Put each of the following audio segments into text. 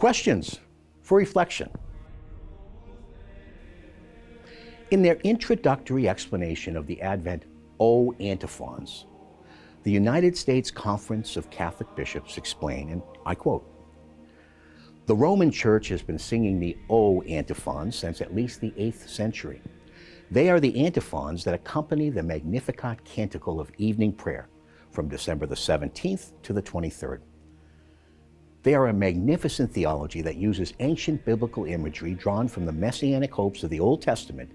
Questions for reflection. In their introductory explanation of the Advent O antiphons, the United States Conference of Catholic Bishops explain, and I quote, "The Roman Church has been singing the O antiphons since at least the 8th century. They are the antiphons that accompany the Magnificat canticle of evening prayer from December the 17th to the 23rd. They are a magnificent theology that uses ancient biblical imagery drawn from the messianic hopes of the Old Testament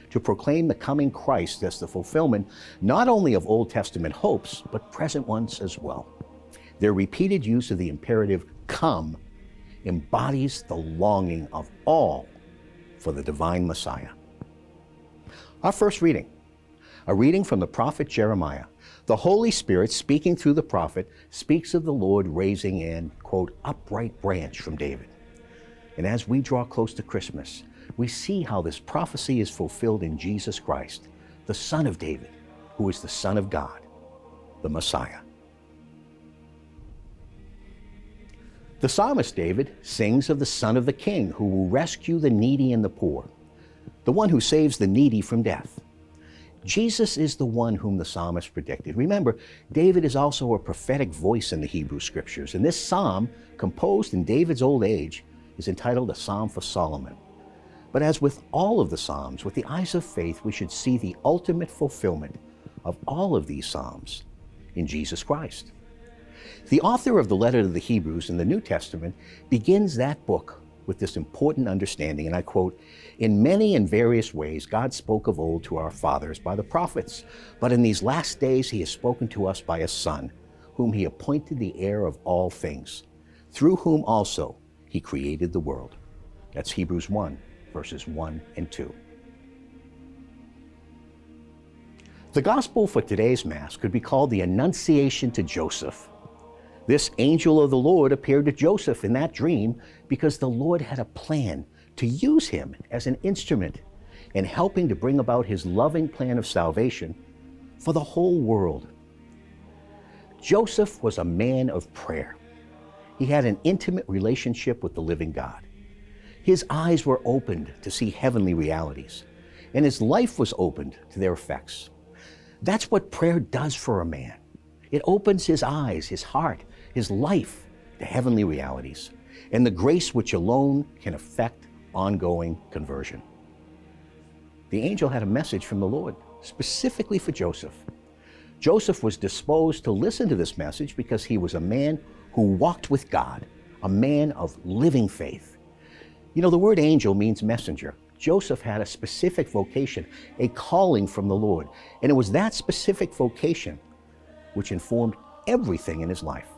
to proclaim the coming Christ as the fulfillment not only of Old Testament hopes, but present ones as well. Their repeated use of the imperative come embodies the longing of all for the divine Messiah." Our first reading, a reading from the prophet Jeremiah. The Holy Spirit, speaking through the prophet, speaks of the Lord raising an, quote, upright branch from David. And as we draw close to Christmas, we see how this prophecy is fulfilled in Jesus Christ, the Son of David, who is the Son of God, the Messiah. The psalmist David sings of the Son of the King who will rescue the needy and the poor, the one who saves the needy from death. Jesus is the one whom the psalmist predicted. Remember, David is also a prophetic voice in the Hebrew Scriptures, and this psalm, composed in David's old age, is entitled a Psalm for Solomon. But as with all of the Psalms, with the eyes of faith, we should see the ultimate fulfillment of all of these Psalms in Jesus Christ. The author of the letter to the Hebrews in the New Testament begins that book with this important understanding, and I quote, "In many and various ways God spoke of old to our fathers by the prophets, but in these last days he has spoken to us by a Son, whom he appointed the heir of all things, through whom also he created the world." That's Hebrews 1, verses 1 and 2. The gospel for today's Mass could be called the Annunciation to Joseph. This angel of the Lord appeared to Joseph in that dream because the Lord had a plan to use him as an instrument in helping to bring about his loving plan of salvation for the whole world. Joseph was a man of prayer. He had an intimate relationship with the living God. His eyes were opened to see heavenly realities, and his life was opened to their effects. That's what prayer does for a man. It opens his eyes, his heart, his life to heavenly realities, and the grace which alone can effect ongoing conversion. The angel had a message from the Lord, specifically for Joseph. Joseph was disposed to listen to this message because he was a man who walked with God, a man of living faith. You know, the word angel means messenger. Joseph had a specific vocation, a calling from the Lord, and it was that specific vocation which informed everything in his life.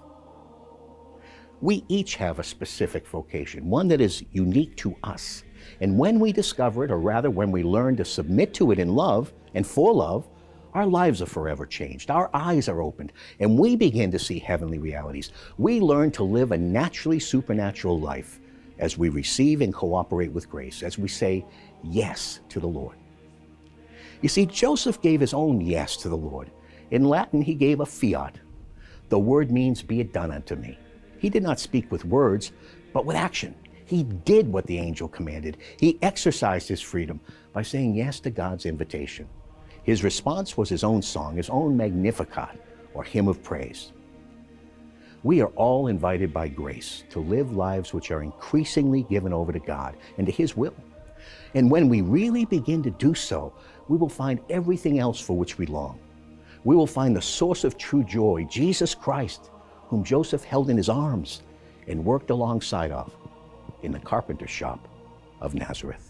We each have a specific vocation, one that is unique to us. And when we discover it, or rather when we learn to submit to it in love and for love, our lives are forever changed. Our eyes are opened, and we begin to see heavenly realities. We learn to live a naturally supernatural life as we receive and cooperate with grace, as we say yes to the Lord. You see, Joseph gave his own yes to the Lord. In Latin, he gave a fiat. The word means, "Be it done unto me." He did not speak with words, but with action. He did what the angel commanded. He exercised his freedom by saying yes to God's invitation. His response was his own song, his own Magnificat, or hymn of praise. We are all invited by grace to live lives which are increasingly given over to God and to His will. And when we really begin to do so, we will find everything else for which we long. We will find the source of true joy, Jesus Christ, whom Joseph held in his arms and worked alongside of in the carpenter shop of Nazareth.